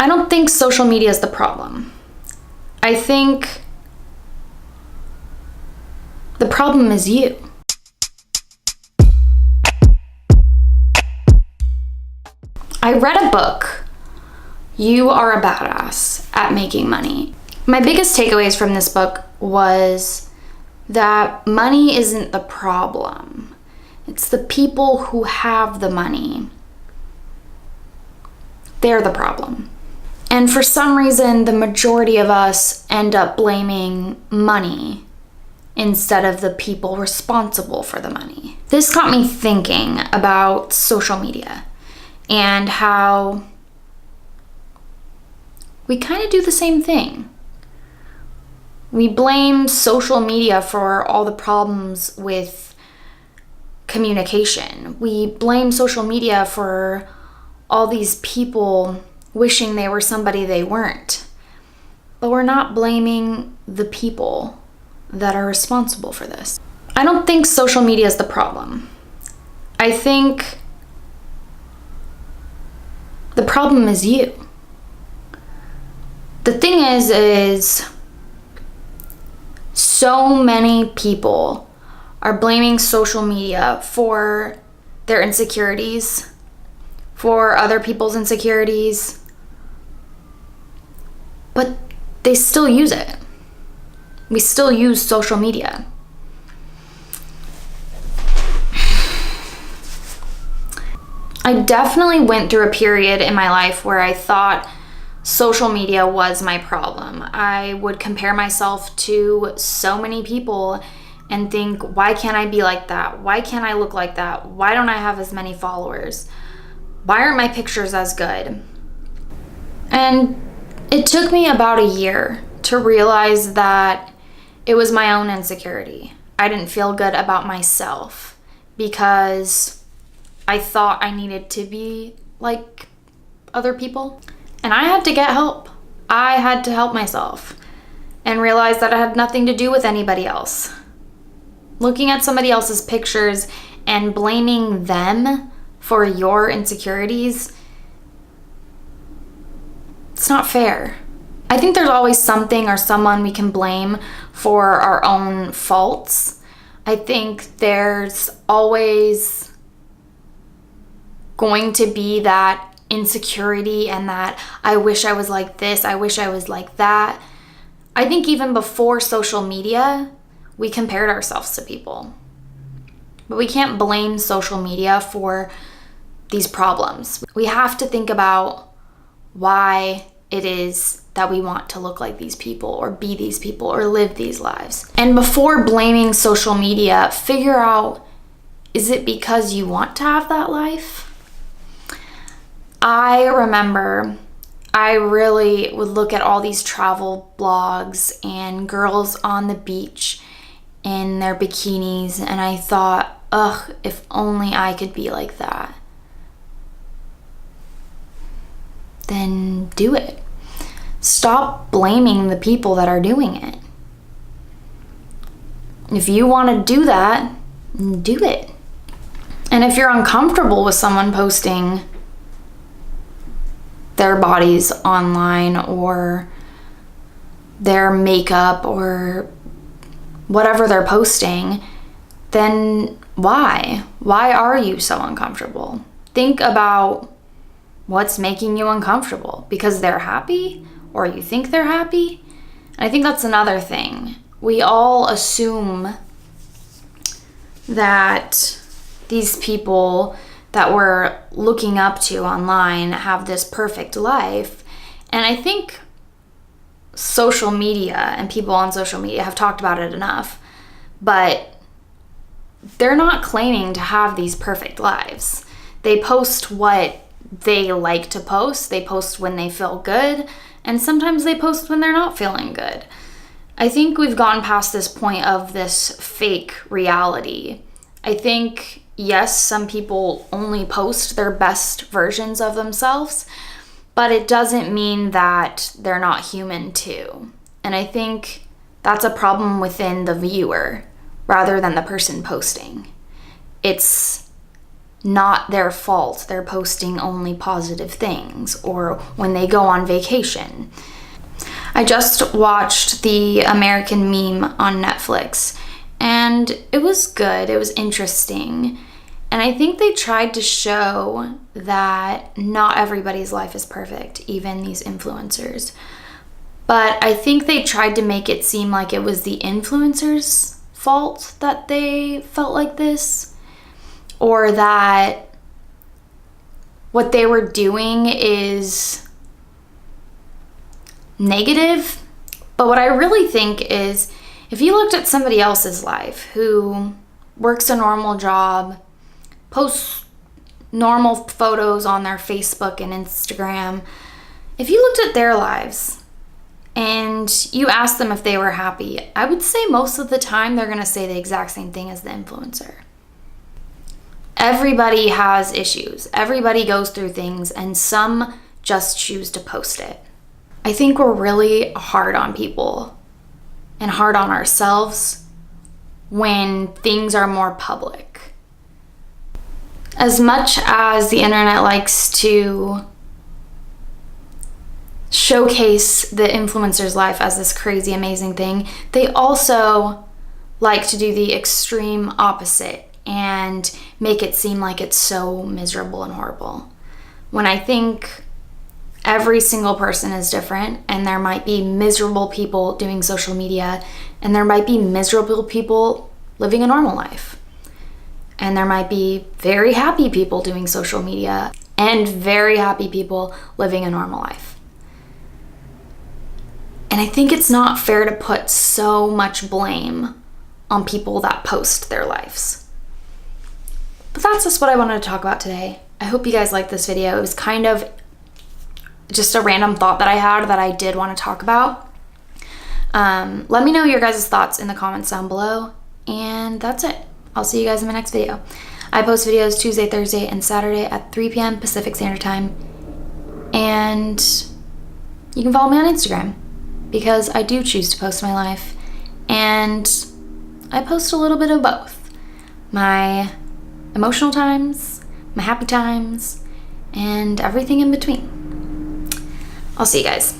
I don't think social media is the problem. I think the problem is you. I read a book, You Are a Badass at Making Money. My biggest takeaways from this book was that money isn't the problem. It's the people who have the money. They're the problem. And for some reason, the majority of us end up blaming money instead of the people responsible for the money. This got me thinking about social media and how we kind of do the same thing. We blame social media for all the problems with communication. We blame social media for all these people wishing they were somebody they weren't. But we're not blaming the people that are responsible for this. I don't think social media is the problem. I think the problem is you. The thing is so many people are blaming social media for their insecurities, for other people's insecurities, but they still use it. We still use social media. I definitely went through a period in my life where I thought social media was my problem. I would compare myself to so many people and think, why can't I be like that? Why can't I look like that? Why don't I have as many followers? Why aren't my pictures as good? And it took me about a year to realize that it was my own insecurity. I didn't feel good about myself because I thought I needed to be like other people. And I had to get help. I had to help myself and realize that it had nothing to do with anybody else. Looking at somebody else's pictures and blaming them for your insecurities, it's not fair. I think there's always something or someone we can blame for our own faults. I think there's always going to be that insecurity and that I wish I was like this, I wish I was like that. I think even before social media, we compared ourselves to people. But we can't blame social media for these problems. We have to think about why it is that we want to look like these people or be these people or live these lives. And before blaming social media, figure out, is it because you want to have that life? I remember I really would look at all these travel blogs and girls on the beach in their bikinis, and I thought, ugh, if only I could be like that. Then do it. Stop blaming the people that are doing it. If you want to do that, do it. And if you're uncomfortable with someone posting their bodies online or their makeup or whatever they're posting, then why? Why are you so uncomfortable? Think about what's making you uncomfortable. Because they're happy or you think they're happy? And I think that's another thing. We all assume that these people that we're looking up to online have this perfect life. And I think social media and people on social media have talked about it enough, but they're not claiming to have these perfect lives. They post what they like to post. They post when they feel good, and sometimes they post when they're not feeling good. I think we've gone past this point of this fake reality. I think, yes, some people only post their best versions of themselves, but it doesn't mean that they're not human too. And I think that's a problem within the viewer rather than the person posting. It's not their fault. They're posting only positive things, or when they go on vacation. I just watched the American Meme on Netflix, and it was good. It was interesting. And I think they tried to show that not everybody's life is perfect, even these influencers. But I think they tried to make it seem like it was the influencers' fault that they felt like this, or that what they were doing is negative. But what I really think is, if you looked at somebody else's life who works a normal job, posts normal photos on their Facebook and Instagram, if you looked at their lives and you asked them if they were happy, I would say most of the time they're going to say the exact same thing as the influencer. Everybody has issues. Everybody goes through things, and some just choose to post it. I think we're really hard on people and hard on ourselves when things are more public. As much as the internet likes to showcase the influencer's life as this crazy, amazing thing, they also like to do the extreme opposite and make it seem like it's so miserable and horrible. When I think every single person is different, and there might be miserable people doing social media, and there might be miserable people living a normal life. And there might be very happy people doing social media and very happy people living a normal life. And I think it's not fair to put so much blame on people that post their lives. But that's just what I wanted to talk about today. I hope you guys liked this video. It was kind of just a random thought that I had that I did want to talk about. Let me know your guys' thoughts in the comments down below. And that's it. I'll see you guys in my next video. I post videos Tuesday, Thursday, and Saturday at 3 p.m. Pacific Standard Time. And you can follow me on Instagram, because I do choose to post my life. And I post a little bit of both. My emotional times, my happy times, and everything in between. I'll see you guys.